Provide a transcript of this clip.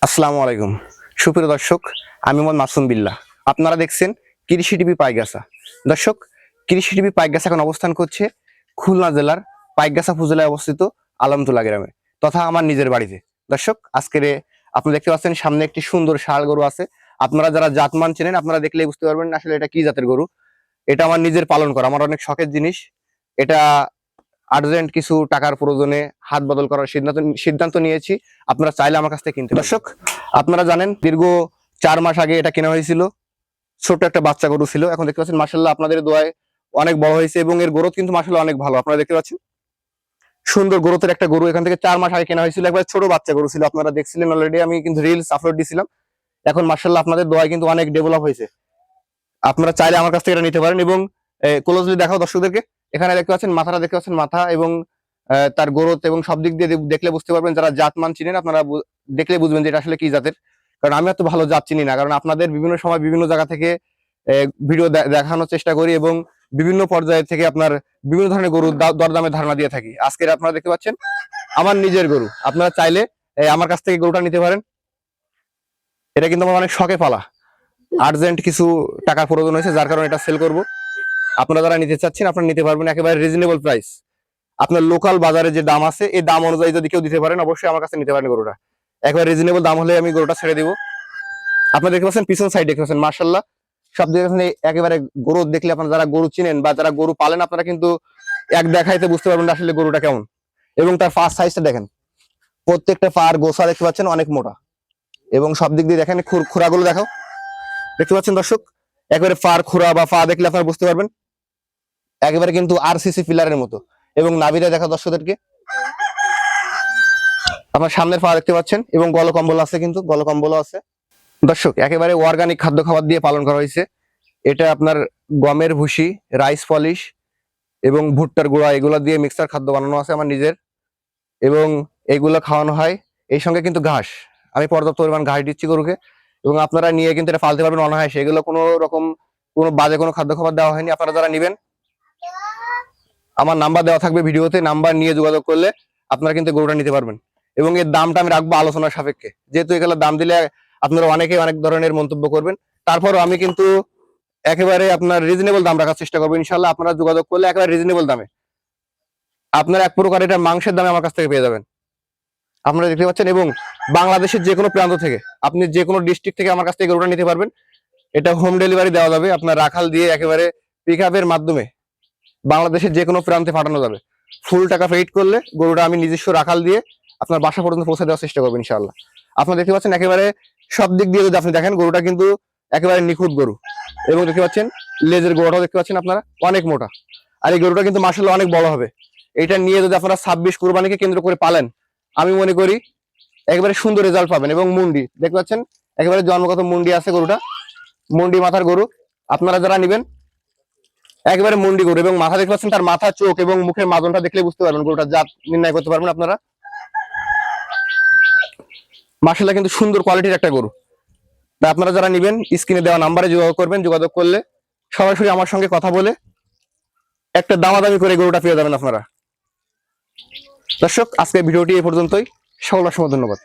আসসালামু আলাইকুম সুপ্রিয় দর্শক, আমি মোহাম্মদ মাসুম বিল্লাহ। আপনারা দেখছেন কৃষি টিভি পাইকগাছা। দর্শক, কৃষি টিভি পাইকগাছা এখন অবস্থান করছে খুলনা জেলার পাইকগাছা উপজেলায় অবস্থিত আলমতোলা গ্রামে তথা আমার নিজের বাড়িতে। দর্শক, আজকের আপনি দেখতে পাচ্ছেন সামনে একটি সুন্দর ষাঁড় গরু আছে। আপনারা যারা জাতমান চেনেন আপনারা দেখলেই বুঝতে পারবেন আসলে এটা কি জাতের গরু। এটা আমার নিজের পালন করা, আমার অনেক শখের জিনিস। এটা আর্জেন্ট কিছু টাকার প্রয়োজনে হাত বদল করার সিদ্ধান্ত নিয়েছি। আপনারা চাইলে আমার কাছ থেকে কিনতে। দর্শক, আপনারা জানেন দীর্ঘ 4 মাস আগে এটা কেনা হয়েছিল। ছোট একটা বাচ্চা গরু ছিল। এখন দেখতে পাচ্ছেন মাশাআল্লাহ আপনাদের দোয়ায় অনেক বড় হয়েছে এবং এর গ্রোথ কিন্তু মাশাআল্লাহ অনেক ভালো। আপনারা দেখতে পাচ্ছেন সুন্দর গ্রোথের একটা গরু। এখান থেকে 4 মাস আগে কেনা হয়েছিল, একবার ছোট বাচ্চা গরু ছিল। আপনারা দেখছিলেন অলরেডি, আমি কিন্তু রিলস আপলোড দিয়েছিলাম। এখন মাশাআল্লাহ আপনাদের দোয়ায় কিন্তু অনেক ডেভেলপ হয়েছে। আপনারা চাইলে আমার কাছ থেকে এটা নিতে পারেন। এবং ক্লোজলি দেখাও দর্শকদেরকে। এখানে দেখতে পাচ্ছেন মাথাটা, দেখতে পাচ্ছেন মাথা এবং তার গ্রোথ এবং সব দিক দিয়ে দেখলে বুঝতে পারবেন। যারা জাতমান চিনেন আপনারা দেখলে বুঝবেন যে এটা আসলে কি জাতের। কারণ আমি এত ভালো জাত চিনি না, কারণ আপনাদের বিভিন্ন সময় বিভিন্ন জায়গা থেকে ভিডিও দেখানোর চেষ্টা করি এবং বিভিন্ন পর্যায়ে থেকে আপনার বিভিন্ন ধরনের গরু দরদামের ধারণা দিয়ে থাকি। আজকের আপনারা দেখতে পাচ্ছেন আমার নিজের গরু। আপনারা চাইলে আমার কাছ থেকে গরুটা নিতে পারেন। এটা কিন্তু আমার অনেক শখে পালা, আর্জেন্ট কিছু টাকার প্রয়োজন হয়েছে যার কারণে এটা সেল করব। আপনারা যারা নিতে চাচ্ছেন আপনারা নিতে পারবেন একেবারে রিজনেবল প্রাইস। আপনার লোকাল বাজারে যে দাম আছে এই দাম অনুযায়ী যদি কেউ দিতে পারেন অবশ্যই আমার কাছে নিতে পারেন গরুটা। একেবারে রিজনেবল দাম হলে আমি গরুটা ছেড়ে দিব। আপনারা দেখতে পাচ্ছেন পিছন সাইড দেখতে পাচ্ছেন মার্শাল্লাহ সব দিকে একেবারে গরু দেখলে আপনারা যারা গরু চিনেন বা যারা গরু পালেন আপনারা কিন্তু এক দেখাইতে বুঝতে পারবেন আসলে গরুটা কেমন। এবং তার ফার সাইজটা দেখেন, প্রত্যেকটা ফার গোসা দেখতে পাচ্ছেন অনেক মোটা এবং সব দিক দিয়ে দেখেন। খুরাগুলো দেখাও, দেখতে পাচ্ছেন দর্শক একেবারে ফার খুরা বা ফা দেখলে আপনারা বুঝতে পারবেন একেবারে কিন্তু আরসিসি পিলারের মতো। এবং নাভিটা দেখা দর্শকদেরকে, আপনার সামনের পা দেখতে পাচ্ছেন এবং গলকম্বল আছে, কিন্তু গলকম্বলও আছে। দর্শক, একেবারে অর্গানিক খাদ্য খাবার দিয়ে পালন করা হয়েছে। এটা আপনার গমের ভুসি, রাইস পলিশ এবং ভুট্টার গুঁড়া এগুলো দিয়ে মিক্সার খাদ্য বানানো আছে আমার নিজের, এবং এইগুলো খাওয়ানো হয়। এই সঙ্গে কিন্তু ঘাস, আমি পর্যাপ্ত পরিমাণ ঘাস দিচ্ছি গরুকে। এবং আপনারা নিয়ে কিন্তু এটা পালতে পারবেন অনায়াসে। এগুলো কোনো রকম কোনো বাজে কোনো খাদ্য খাবার দেওয়া হয়নি। আপনারা যারা নেবেন আমার নাম্বার দেওয়া থাকবে ভিডিওতে, নাম্বার নিয়ে যোগাযোগ করলে আপনারা কিন্তু গরুটা নিতে পারবেন। এবং এর দামটা আমি রাখবো আলোচনার সাপেক্ষে, যেহেতু এগুলো দাম দিলে আপনারা অনেকে অনেক ধরনের মন্তব্য করবেন। তারপরও আমি কিন্তু একেবারে আপনার রিজনেবল দাম রাখার চেষ্টা করবো ইনশাল্লাহ। আপনারা যোগাযোগ করলে একেবারে রিজনেবল দামে আপনারা এক প্রকার এটা মাংসের দামে আমার কাছ থেকে পেয়ে যাবেন। আপনারা দেখতে পাচ্ছেন। এবং বাংলাদেশের যে কোনো প্রান্ত থেকে, আপনি যে কোনো ডিস্ট্রিক্ট থেকে আমার কাছ থেকে গরুটা নিতে পারবেন। এটা হোম ডেলিভারি দেওয়া যাবে, আপনার রাখাল দিয়ে একেবারে পিক আপের মাধ্যমে বাংলাদেশের যে কোনো প্রান্তে পাঠানো যাবে। ফুল টাকা পেইড করলে গরুটা আমি নিজস্ব রাখাল দিয়ে আপনার বাসা পর্যন্ত পৌঁছে দেওয়ার চেষ্টা করবো ইনশাআল্লাহ। আপনারা দেখতে পাচ্ছেন একেবারে সব দিক দিয়ে যদি আপনি দেখেন গরুটা কিন্তু একেবারে নিখুঁত গরু। এবং দেখতে পাচ্ছেন লেজের গোড়াটাও দেখতে পাচ্ছেন আপনারা অনেক মোটা। আর এই গরুটা কিন্তু মাশাআল্লাহ অনেক বড় হবে। এটা নিয়ে যদি আপনারা 26 কুরবানিকে কেন্দ্র করে পালেন, আমি মনে করি একেবারে সুন্দর রেজাল্ট পাবেন। এবং মুন্ডি দেখতে পাচ্ছেন একেবারে জন্মগত মুন্ডি আছে গরুটা, মুন্ডি মাথার গরু। আপনারা যারা নিবেন একেবারে মুন্ডি গরু, এবং মাথা দেখতে পাচ্ছেন তার মাথা, চোখ এবং মুখের মাজনটা দেখলে বুঝতে পারবেন গরুটা জাত নির্ণয় করতে পারবেন আপনারা। মাশাআল্লাহ কিন্তু সুন্দর কোয়ালিটির একটা গরু। তা আপনারা যারা নিবেন স্ক্রিনে দেওয়া নাম্বারে যোগাযোগ করবেন। যোগাযোগ করলে সরাসরি আমার সঙ্গে কথা বলে একটা দামাদামি করে গরুটা পেয়ে যাবেন আপনারা। দর্শক, আজকের ভিডিওটি এই পর্যন্তই। সকল অসংখ্য ধন্যবাদ।